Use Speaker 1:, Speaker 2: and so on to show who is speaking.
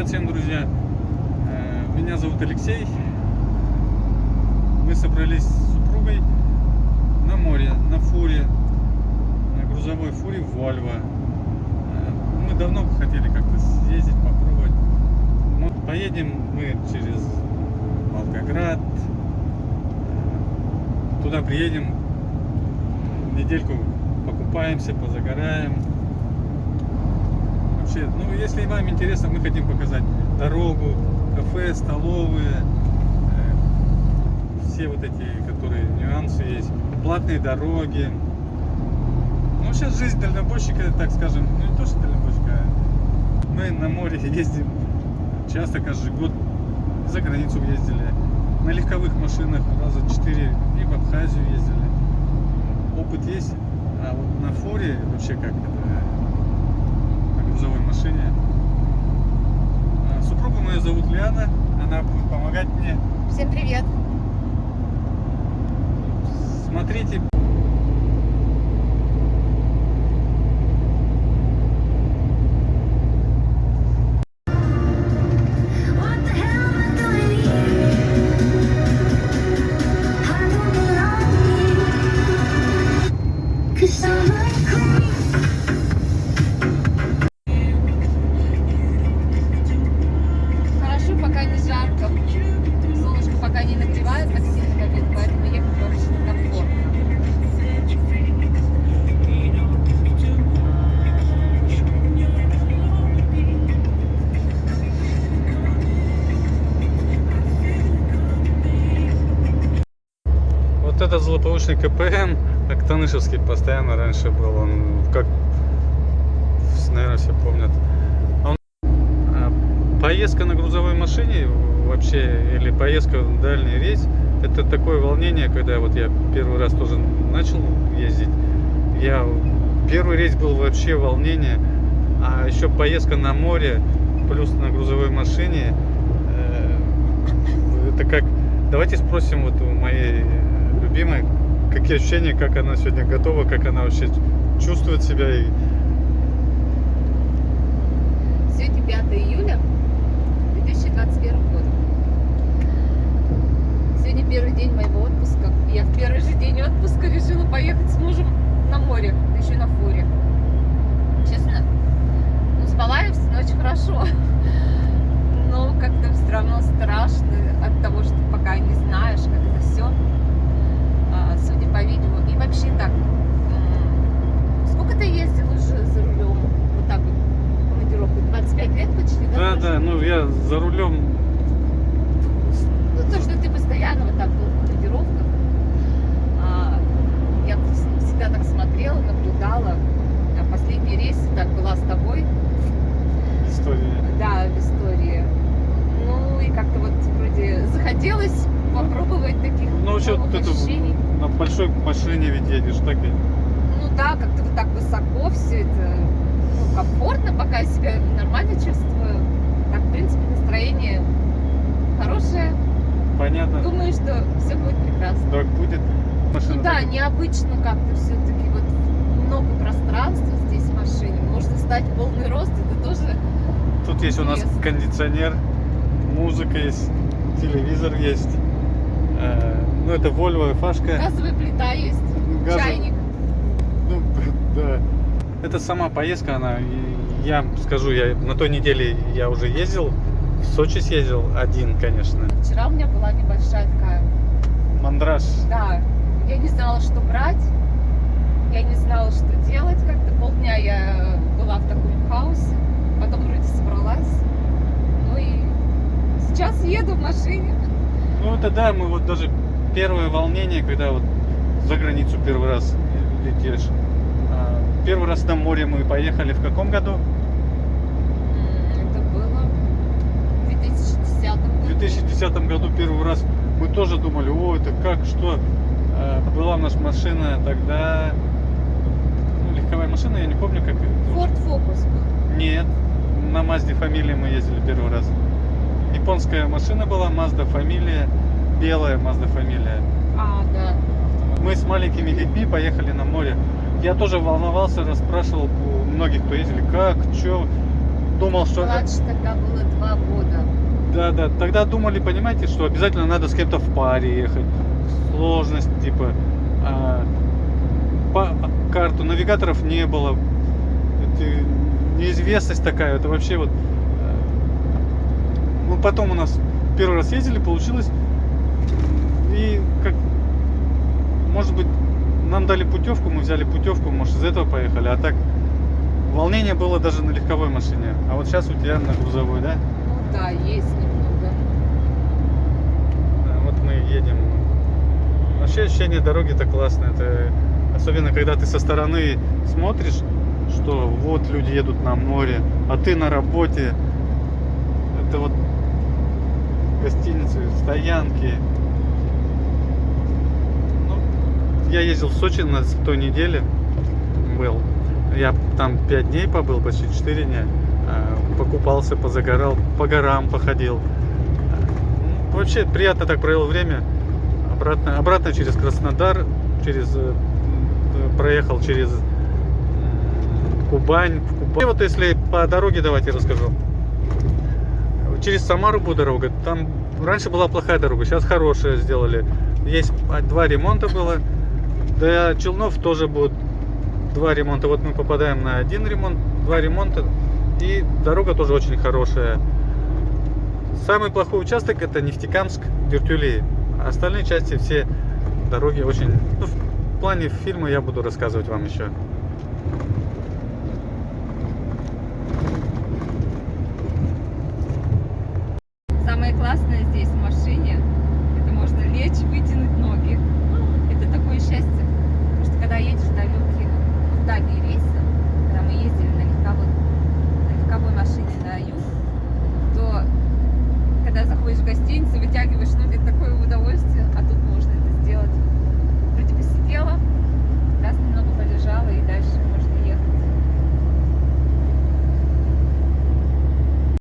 Speaker 1: Привет всем, друзья! Меня зовут Алексей. Мы собрались с супругой на море, на фуре, на грузовой фуре Volvo. Мы давно хотели как-то съездить, попробовать. Поедем мы через Волгоград. Туда приедем, недельку покупаемся, позагораем. Вообще, если вам интересно, мы хотим показать дорогу, кафе, столовые, все вот эти, которые нюансы есть, платные дороги. Сейчас жизнь дальнобойщика, так скажем, не то что дальнобойщика, мы на море ездим часто, каждый год, за границу ездили, на легковых машинах раза 4 и в Абхазию ездили. Опыт есть, а вот на фуре вообще как это, на грузовой машине. Супругу мою зовут Лиана, она будет помогать мне.
Speaker 2: Всем привет!
Speaker 1: Смотрите.
Speaker 2: Хорошо, пока не жарко. Солнышко пока не нагревает так сильно, как это, поэтому ехать вообще комфортно.
Speaker 1: Вот этот злополучный КПМ, Актанышевский, постоянно раньше был, он как, наверное, все помнят. Поездка на грузовой машине вообще, или поездка в дальний рейс, это такое волнение, когда вот я первый раз тоже начал ездить. Первый рейс был вообще волнение, а еще поездка на море, плюс на грузовой машине, это как, давайте спросим вот у моей любимой, какие ощущения, как она сегодня готова, как она вообще чувствует себя.
Speaker 2: Сегодня 5 июля 2021 года. Сегодня первый день моего отпуска. Я в первый же день отпуска решила поехать с мужем на море, да еще и на фуре. Честно, спала я всю ночь хорошо, но как-то все равно страшно от того, что пока не знаешь, как это все, судя по видео. И вообще так, сколько ты ездил уже за рулем? Вот так вот, командировку? 25 лет почти, да?
Speaker 1: Да, я за рулем.
Speaker 2: Ну, то, что ты постоянно вот так был в командировках, я всегда так смотрела, наблюдала. Последний рейс так была с тобой.
Speaker 1: История.
Speaker 2: Да, в истории. Ну, и как-то вот вроде захотелось попробовать таких новых ощущений.
Speaker 1: На большой машине ведь едешь, так и...
Speaker 2: Ну да, как-то вот так высоко все это, комфортно, пока я себя нормально чувствую. Так, в принципе, настроение хорошее.
Speaker 1: Понятно.
Speaker 2: Думаю, что все будет прекрасно.
Speaker 1: Так будет. Машина.
Speaker 2: Ну да, необычно как-то все-таки вот много пространства здесь в машине. Можно стать полный рост, это тоже.
Speaker 1: Тут есть
Speaker 2: интересно.
Speaker 1: у нас кондиционер, музыка есть, телевизор есть. Это Volvo Фашка.
Speaker 2: Газовая плита есть, чайник.
Speaker 1: Да. Это сама поездка, я скажу, я на той неделе я уже ездил, в Сочи съездил один, конечно.
Speaker 2: Вчера у меня была небольшая такая...
Speaker 1: Мандраж.
Speaker 2: Да, я не знала, что брать, я не знала, что делать. Как-то полдня я была в таком хаосе, потом вроде собралась. Ну и сейчас еду в машине.
Speaker 1: Это да, мы вот даже первое волнение, когда вот за границу первый раз летишь. Первый раз на море мы поехали в каком году?
Speaker 2: Это было в 2010 году.
Speaker 1: В 2010 году первый раз мы тоже думали, это как, что. Была наша машина тогда, легковая машина, я не помню как.
Speaker 2: Ford Focus был.
Speaker 1: Нет, на Mazda Familia мы ездили первый раз. Японская машина была, Mazda Familia, белая Mazda Familia.
Speaker 2: Да.
Speaker 1: Мы с маленькими детьми поехали на море. Я тоже волновался, расспрашивал у многих, кто ездили, как, что. думал, что...
Speaker 2: Младше тогда было 2 года.
Speaker 1: Да, тогда думали, понимаете, что обязательно надо с кем-то в паре ехать. Сложность, типа, по карту, навигаторов не было. Это неизвестность такая, это вообще вот... Ну, потом у нас первый раз ездили, получилось. И как... Может быть, нам дали путевку, мы взяли путевку, может, из этого поехали. А так, волнение было даже на легковой машине. А вот сейчас у тебя на грузовой, да?
Speaker 2: Ну да, есть немного.
Speaker 1: Да, вот мы едем. Вообще ощущение дороги-то классное. Это особенно когда ты со стороны смотришь, что вот люди едут на море, а ты на работе. Это вот гостиницы, стоянки. Ну, я ездил в Сочи на той неделе. Был. Я там 5 дней побыл, почти 4 дня. Покупался, позагорал, по горам походил. Ну, вообще приятно так провел время. Обратно через Краснодар, проехал через Кубань. И вот если по дороге, давайте расскажу. Через Самару будет дорога. Там раньше была плохая дорога, сейчас хорошая сделали. Есть 2 ремонта было. До Челнов тоже будут 2 ремонта. Вот мы попадаем на 1 ремонт, 2 ремонта. И дорога тоже очень хорошая. Самый плохой участок — это Нефтекамск, Дюртюли. А остальные части, все дороги очень... Ну, в плане фильма я буду рассказывать вам еще.
Speaker 2: Самое классное здесь в машине, это можно лечь, вытянуть ноги. Это такое счастье. Потому что когда едешь в дальние рейсы, когда мы ездили на легковой машине на юг, то когда заходишь в гостиницу, вытягиваешь ноги,